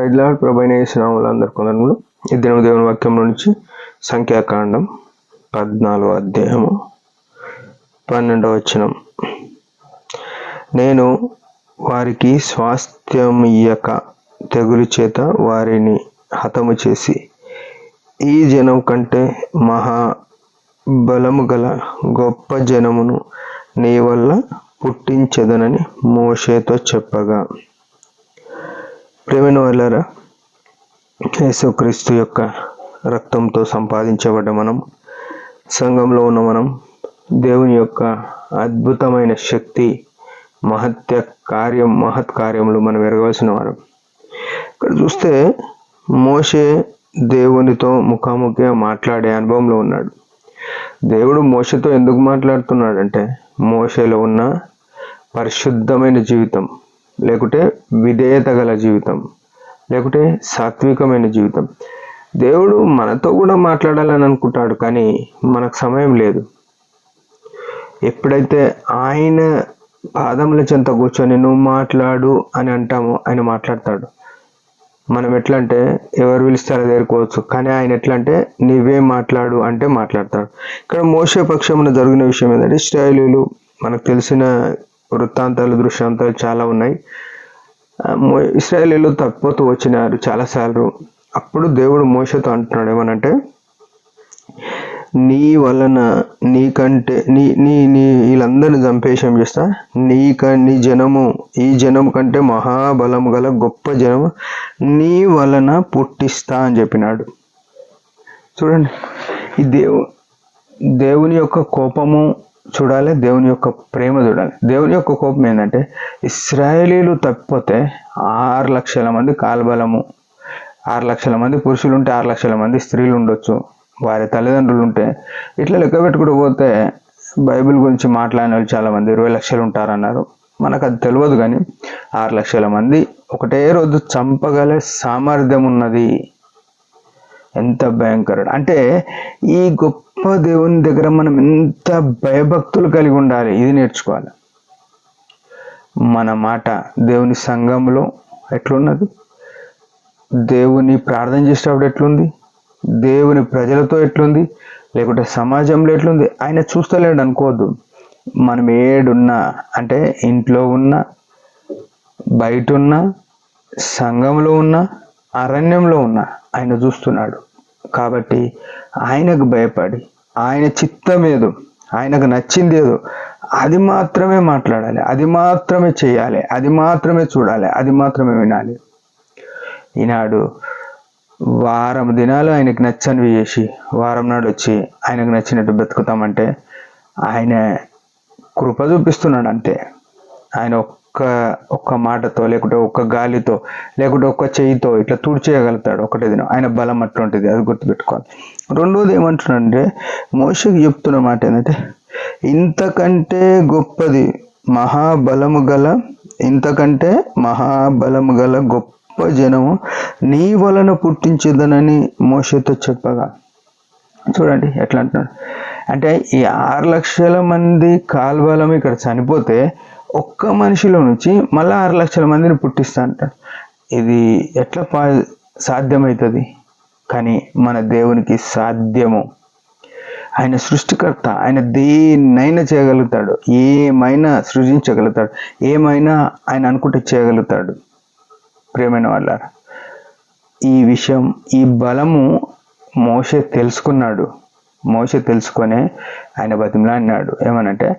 ప్రైజ్లా ప్రభు అయిన యేసు నామములో అందరికీ వందనములు. ఈ దినం దేవుని వాక్యం నుంచి సంఖ్యాకాండం 14వ అధ్యాయము 12వ వచనం. నేను వారికి స్వాస్థ్యమియ్యక తెగులు చేత వారిని హతము చేసి ఈ జనం కంటే మహా బలము గల గొప్ప జనమును నీ వల్ల పుట్టించెదనని మోషేతో చెప్పగా. ప్రియమైన వాళ్ళారా, యేసుక్రీస్తు యొక్క రక్తంతో సంపాదించబడ్డ మనం, సంఘంలో ఉన్న మనం, దేవుని యొక్క అద్భుతమైన శక్తి మహత్ కార్యములు మనం ఎరగవలసిన వారు. ఇక్కడ చూస్తే మోషే దేవునితో ముఖాముఖిగా మాట్లాడే అనుభవంలో ఉన్నాడు. దేవుడు మోషేతో ఎందుకు మాట్లాడుతున్నాడంటే, మోషేలో ఉన్న పరిశుద్ధమైన జీవితం, లేకుంటే విధేయత గల జీవితం, లేకుంటే సాత్వికమైన జీవితం. దేవుడు మనతో కూడా మాట్లాడాలని అనుకుంటాడు, కానీ మనకు సమయం లేదు. ఎప్పుడైతే ఆయన పాదముల చెంత కూర్చొని నువ్వు మాట్లాడు అని అంటామో ఆయన మాట్లాడతాడు. మనం ఎట్లా అంటే ఎవరు పిలుస్తారో చేరుకోవచ్చు, కానీ ఆయన ఎట్లా అంటే నీవే మాట్లాడు అంటే మాట్లాడతాడు. ఇక్కడ మోషే పక్షమున జరిగిన విషయం ఏంటంటే, ఇశ్రాయేలీయులు మనకు తెలిసిన వృత్తాంతాలు, దృష్టాంతాలు చాలా ఉన్నాయి. ఇశ్రాయేలీయులు తప్పిపోతూ వచ్చినారు చాలాసార్లు. అప్పుడు దేవుడు మోషేతో అంటున్నాడు ఏమనంటే, నీ వలన నీకంటే నీ వీళ్ళందరినీ చంపేషం చేస్తా, నీ జనము ఈ జనము కంటే మహాబలము గల గొప్ప జనము నీ వలన పుట్టిస్తా అని చెప్పినాడు. చూడండి, ఈ దేవుని యొక్క కోపము చూడాలి, దేవుని యొక్క ప్రేమ చూడాలి. దేవుని యొక్క కోపం ఏంటంటే, ఇశ్రాయేలీలు తప్పిపోతే 6 లక్షల మంది కాల్బలము, 6 లక్షల మంది పురుషులు ఉంటే 6 లక్షల మంది స్త్రీలు ఉండొచ్చు, వారి తల్లిదండ్రులు ఉంటే, ఇట్లా లెక్క పెట్టుకుంటూ పోతే బైబిల్ గురించి మాట్లాడిన వాళ్ళు చాలామంది 20 లక్షలు ఉంటారన్నారు. మనకు అది తెలియదు, కానీ 6 లక్షల మంది ఒకటే రోజు చంపగల సామర్థ్యం ఉన్నది. ఎంత భయంకరుడు అంటే, ఈ గొప్ప దేవుని దగ్గర మనం ఎంత భయభక్తులు కలిగి ఉండాలి, ఇది నేర్చుకోవాలి. మన మాట దేవుని సంఘంలో ఎట్లున్నది, దేవుని ప్రార్థన చేసేటప్పుడు ఎట్లుంది, దేవుని ప్రజలతో ఎట్లుంది, లేకుంటే సమాజంలో ఎట్లుంది, ఆయన చూస్తలేడు అనుకోవద్దు. మనం ఏడున్నా అంటే ఇంట్లో ఉన్నా, బయట ఉన్నా, సంఘంలో ఉన్నా, అరణ్యంలో ఉన్నా ఆయన చూస్తున్నాడు. కాబట్టి ఆయనకు భయపడి, ఆయన చిత్తం ఏదో, ఆయనకు నచ్చింది ఏదో అది మాత్రమే మాట్లాడాలి, అది మాత్రమే చేయాలి, అది మాత్రమే చూడాలి, అది మాత్రమే వినాలి. ఈనాడు వారం దినాలు ఆయనకు నచ్చనివి చేసి వారం నాడు వచ్చి ఆయనకు నచ్చినట్టు బ్రతుకుతామంటే ఆయన కృప చూపిస్తున్నాడు అంతే. ఆయన ఒక్క మాటతో, లేకుంటే ఒక్క గాలితో, లేకుంటే ఒక్క చెయ్యితో ఇట్లా తుడిచేయగలుగుతాడు ఒకటే దినం. ఆయన బలం అటువంటిది, అది గుర్తుపెట్టుకోవాలి. రెండోది ఏమంటున్నాడంటే, మోషేకి చెప్తున్న మాట ఏంటంటే, ఇంతకంటే గొప్పది మహాబలము గల, ఇంతకంటే మహాబలము గల గొప్ప జనము నీ వలన పుట్టించదనని మోషేతో చెప్పగా. చూడండి ఎట్లా అంటున్నాడు అంటే, ఈ 6 లక్షల మంది కాల్బలం ఇక్కడ చనిపోతే ఒక్క మనిషిలో నుంచి మళ్ళీ 6 లక్షల మందిని పుట్టిస్తా అంటాడు. ఇది ఎట్లా సాధ్యమవుతుంది? కానీ మన దేవునికి సాధ్యము. ఆయన సృష్టికర్త, ఆయన దేన్నైనా చేయగలుగుతాడు, ఏమైనా సృజించగలుగుతాడు, ఏమైనా ఆయన అనుకుంటే చేయగలుగుతాడు. ప్రియమైన వాళ్ళ, ఈ విషయం, ఈ బలము మోషే తెలుసుకున్నాడు. మోషే తెలుసుకొనే ఆయన బతిమలాడినాడు. ఏమనంటే,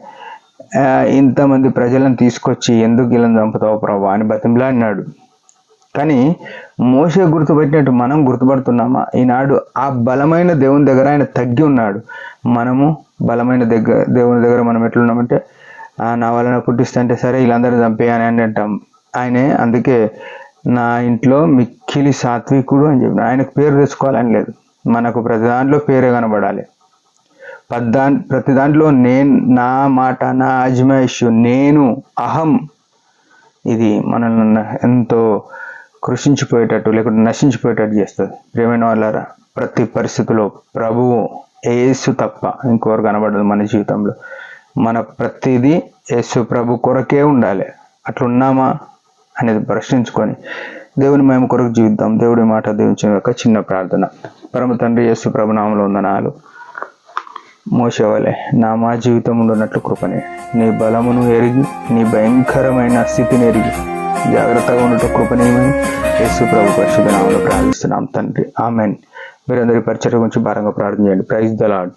ఇంతమంది ప్రజలను తీసుకొచ్చి ఎందుకు ఇలా చంపుతావు ప్రభా అని బతిమలాడినాడు. కానీ మోషే గుర్తుపెట్టినట్టు మనం గుర్తుపడుతున్నామా? ఈనాడు ఆ బలమైన దేవుని దగ్గర ఆయన తగ్గి ఉన్నాడు. మనము బలమైన దేవుని దగ్గర మనం ఎట్లున్నామంటే, నా వలన పుట్టిస్తుంటే సరే వీళ్ళందరూ చంపేయని అని అంటాం. ఆయనే అందుకే నా ఇంట్లో మిక్కిలి సాత్వికుడు అని చెప్పి ఆయనకు పేరు తెచ్చుకోవాలని లేదు. మనకు ప్రతి దాంట్లో పేరే కనబడాలి. ప్రతి దాంట్లో నేను, నా మాట, నా అజ్మాయిష్, నేను, అహం, ఇది మనల్ని ఎంతో కృషించిపోయేటట్టు, లేకుంటే నశించిపోయేటట్టు చేస్తుంది. ప్రియమైన వాళ్ళారా, ప్రతి పరిస్థితిలో ప్రభువు యేసు తప్ప ఇంకొకరు కనబడదు మన జీవితంలో. మన ప్రతిదీ యేసు ప్రభు కొరకే ఉండాలి. అట్లున్నామా? అనేది ప్రశ్నించుకొని దేవుని మేము కొరకు జీవిద్దాం. దేవుడి మాట దీవించిన యొక్క చిన్న ప్రార్థన. పరమ తండ్రి యేసు ప్రభు నామములో వందనాలు. మోషే వలె మా జీవితం ఉన్నట్లు కృపని, నీ బలమును ఎరిగి నీ భయంకరమైన స్థితిని ఎరిగి జాగ్రత్తగా ఉన్నట్టు కృపనేమని యేసు ప్రభు పరిశుద్ధ నామములో ప్రార్థిస్తున్నాం తండ్రి. ఆమెన్. మీరందరి పరిచర్య గురించి భారంగా ప్రార్థన చేయండి. Praise the lord.